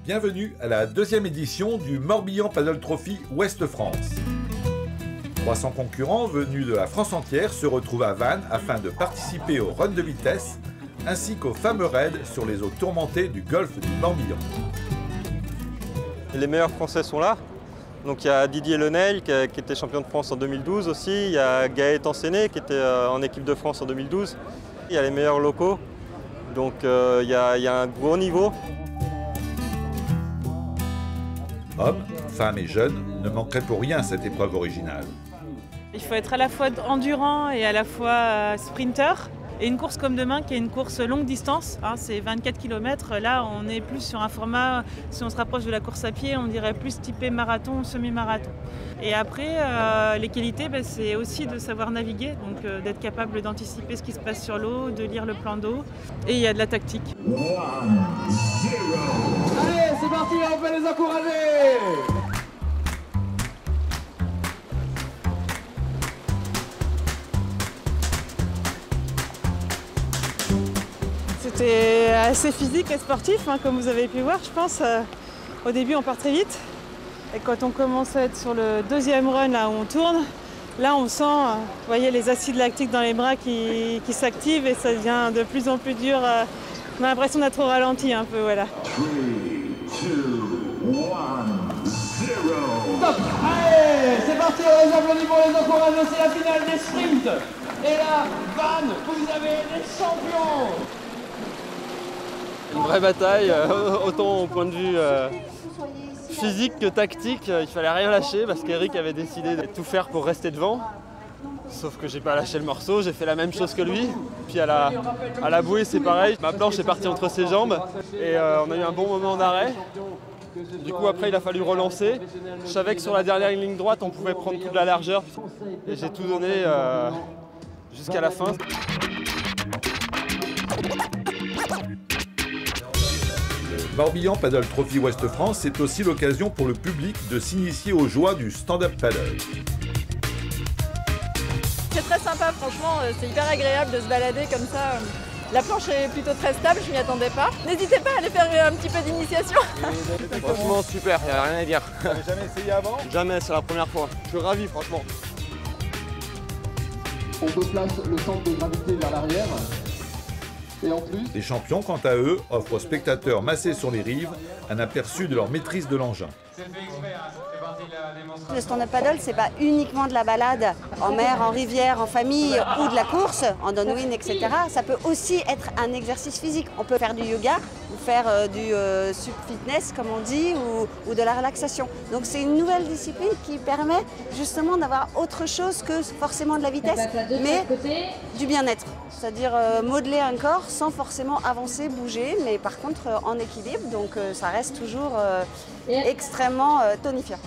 Bienvenue à la deuxième édition du Morbihan Paddle Trophy Ouest France. 300 concurrents venus de la France entière se retrouvent à Vannes afin de participer au run de vitesse ainsi qu'au fameux raid sur les eaux tourmentées du golfe du Morbihan. Les meilleurs Français sont là. Donc il y a Didier Lenel qui était champion de France en 2012 aussi. Il y a Gaëtan Séné qui était en équipe de France en 2012. Il y a les meilleurs locaux. Donc il y a un gros niveau. Hommes, femmes et jeunes ne manqueraient pour rien à cette épreuve originale. Il faut être à la fois endurant et à la fois sprinter. Et une course comme demain qui est une course longue distance, hein, c'est 24 km. Là, on est plus sur un format, si on se rapproche de la course à pied, on dirait plus typé marathon ou semi-marathon. Et après, les qualités, c'est aussi de savoir naviguer, donc d'être capable d'anticiper ce qui se passe sur l'eau, de lire le plan d'eau. Et il y a de la tactique. Allez, c'est parti, on peut les encourager! C'était assez physique et sportif, hein, comme vous avez pu voir, je pense. Au début, on part très vite. Et quand on commence à être sur le deuxième run, là où on tourne, là, on sent, vous voyez, les acides lactiques dans les bras qui s'activent et ça devient de plus en plus dur. On a l'impression d'être au ralenti un peu, voilà. 3, 2, 1, 0. Stop! Allez, c'est parti, on les applaudit pour les encourager, c'est la finale des sprints. Et là, Vannes, vous avez les champions! Une vraie bataille, autant au point de vue physique que tactique. Il fallait rien lâcher parce qu'Eric avait décidé de tout faire pour rester devant. Sauf que j'ai pas lâché le morceau, j'ai fait la même chose que lui. Puis à la bouée c'est pareil, ma planche est partie entre ses jambes et on a eu un bon moment d'arrêt. Du coup après il a fallu relancer. Je savais que sur la dernière ligne droite on pouvait prendre toute la largeur et j'ai tout donné jusqu'à la fin. Le Morbihan Paddle Trophy Ouest France, c'est aussi l'occasion pour le public de s'initier aux joies du stand-up paddle. C'est très sympa, franchement, c'est hyper agréable de se balader comme ça. La planche est plutôt très stable, je m'y attendais pas. N'hésitez pas à aller faire un petit peu d'initiation. Franchement super, il n'y a rien à dire. Vous n'avez jamais essayé avant? Jamais, c'est la première fois. Je suis ravi franchement. On replace le centre de gravité vers l'arrière. Et en plus, Les champions, quant à eux, offrent aux spectateurs massés sur les rives un aperçu de leur maîtrise de l'engin. Le stand-up paddle, c'est pas uniquement de la balade en mer, en rivière, en famille ou de la course, en downwind, etc. Ça peut aussi être un exercice physique. On peut faire du yoga ou faire du sub-fitness, comme on dit, ou de la relaxation. Donc c'est une nouvelle discipline qui permet justement d'avoir autre chose que forcément de la vitesse, mais du bien-être. C'est-à-dire modeler un corps sans forcément avancer, bouger, mais par contre en équilibre. Donc ça reste toujours extrêmement tonifiant.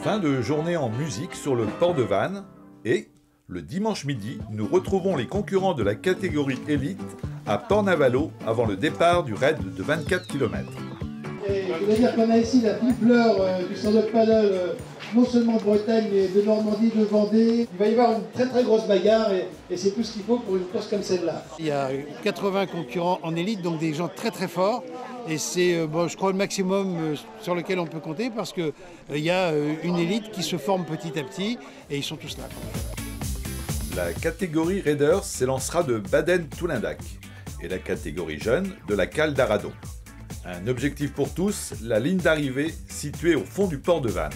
Fin de journée en musique sur le port de Vannes et, le dimanche midi, nous retrouvons les concurrents de la catégorie élite à Port-Navalo avant le départ du raid de 24 km. et je voulais dire qu'on a ici la petite fleur du stand-up paddle, non seulement de Bretagne, mais de Normandie, de Vendée. Il va y avoir une très grosse bagarre et c'est tout ce qu'il faut pour une course comme celle-là. Il y a 80 concurrents en élite, donc des gens très forts. Et c'est, je crois, le maximum sur lequel on peut compter parce qu'il y a une élite qui se forme petit à petit et ils sont tous là. La catégorie Raiders s'élancera de Baden-Toulindac et la catégorie Jeunes de la Cale d'Arado. Un objectif pour tous, la ligne d'arrivée située au fond du port de Vannes.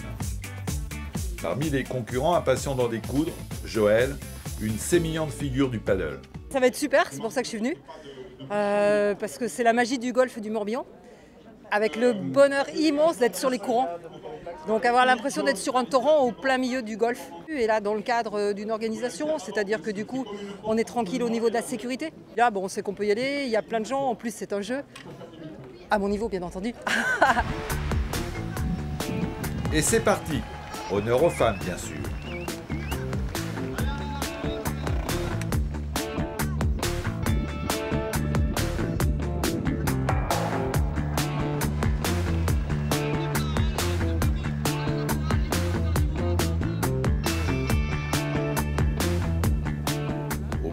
Parmi les concurrents impatients d'en découdre, Joël, une sémillante figure du paddle. Ça va être super, c'est pour ça que je suis venue. Parce que c'est la magie du golfe du Morbihan, avec le bonheur immense d'être sur les courants. Donc avoir l'impression d'être sur un torrent au plein milieu du golfe. Et là, dans le cadre d'une organisation, c'est-à-dire que du coup, on est tranquille au niveau de la sécurité. Là, bon, on sait qu'on peut y aller, il y a plein de gens, en plus c'est un jeu. À mon niveau, bien entendu. Et c'est parti! Honneur aux femmes, bien sûr.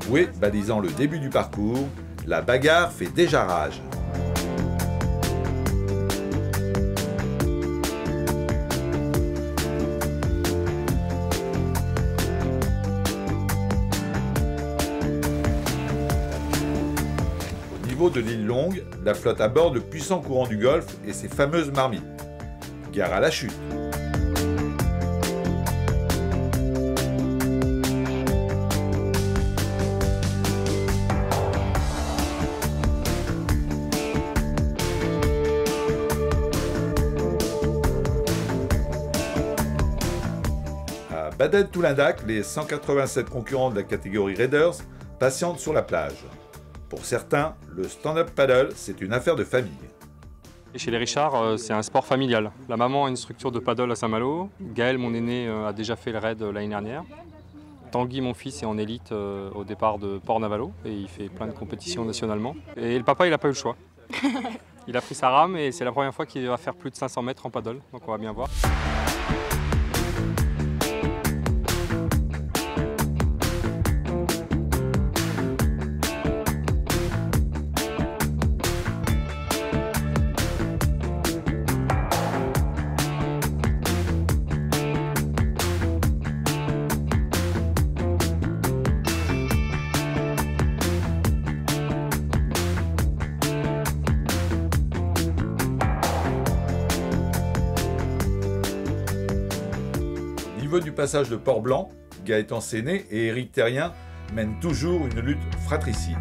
bouée balisant le début du parcours, la bagarre fait déjà rage. Au niveau de l'île Longue, la flotte aborde le puissant courant du Golfe et ses fameuses marmites. Gare à la chute. À Baden-Toulindac, les 187 concurrents de la catégorie Raiders patientent sur la plage. Pour certains, le stand-up paddle, c'est une affaire de famille. Et chez les Richard, c'est un sport familial. La maman a une structure de paddle à Saint-Malo. Gaël, mon aîné, a déjà fait le raid l'année dernière. Tanguy, mon fils, est en élite au départ de Port-Navalo et il fait plein de compétitions nationalement. Et le papa, il n'a pas eu le choix. Il a pris sa rame et c'est la première fois qu'il va faire plus de 500 mètres en paddle, donc on va bien voir. Au niveau du passage de Port-Blanc, Gaëtan Séné et Éric Terrien mènent toujours une lutte fratricide.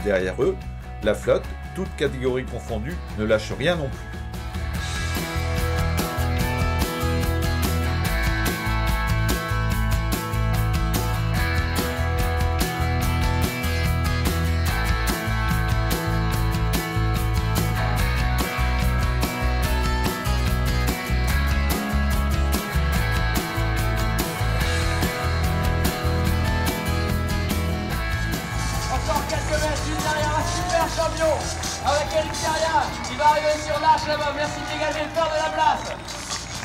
Derrière eux, la flotte, toutes catégories confondues, ne lâche rien non plus. Encore quelques mètres, juste derrière un super champion avec Éric Terrien qui va arriver sur l'arche là-bas. Merci de dégager le peur de la place.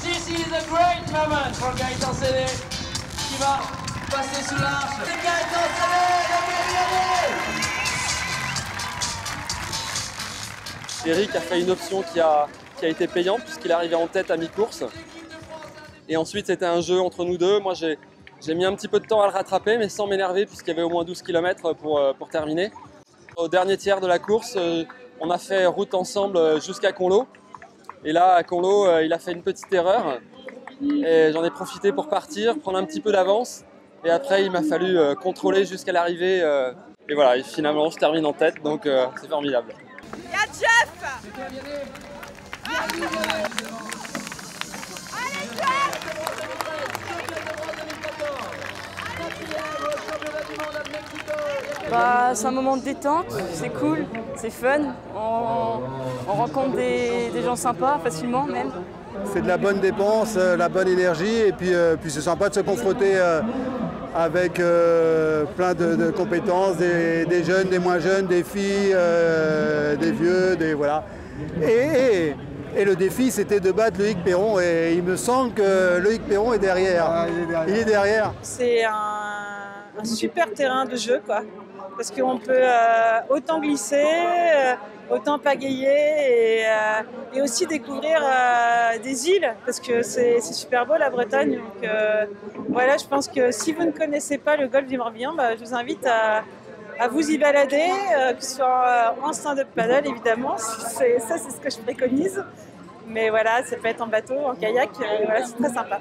This is a great moment for Gaëtan Séné qui va passer sous l'arche. C'est Gaëtan Séné, le Éric a fait une option qui a été payante puisqu'il est arrivé en tête à mi-course. Et ensuite c'était un jeu entre nous deux. Moi j'ai mis un petit peu de temps à le rattraper mais sans m'énerver puisqu'il y avait au moins 12 km pour terminer. Au dernier tiers de la course, on a fait route ensemble jusqu'à Conlo. Et là à Conlo, il a fait une petite erreur. Et j'en ai profité pour partir, prendre un petit peu d'avance. Et après il m'a fallu contrôler jusqu'à l'arrivée. Et voilà, et finalement je termine en tête donc c'est formidable. Il y a Jeff! Allez Jeff! Bah, c'est un moment de détente, c'est cool, c'est fun, on rencontre des gens sympas facilement même. C'est de la bonne dépense, la bonne énergie et puis c'est sympa de se confronter avec plein de compétences, des jeunes, des moins jeunes, des filles, des vieux, voilà. Et le défi, c'était de battre Loïc Perron et il me semble que Loïc Perron est derrière. Ah, il est derrière. C'est un super terrain de jeu, quoi. Parce qu'on peut autant glisser, autant pagayer et aussi découvrir des îles, parce que c'est super beau la Bretagne. Donc voilà, je pense que si vous ne connaissez pas le golfe du Morbihan, je vous invite à vous y balader, que ce soit en stand-up paddle évidemment, c'est ce que je préconise. Mais voilà, ça peut être en bateau, en kayak, voilà, c'est très sympa.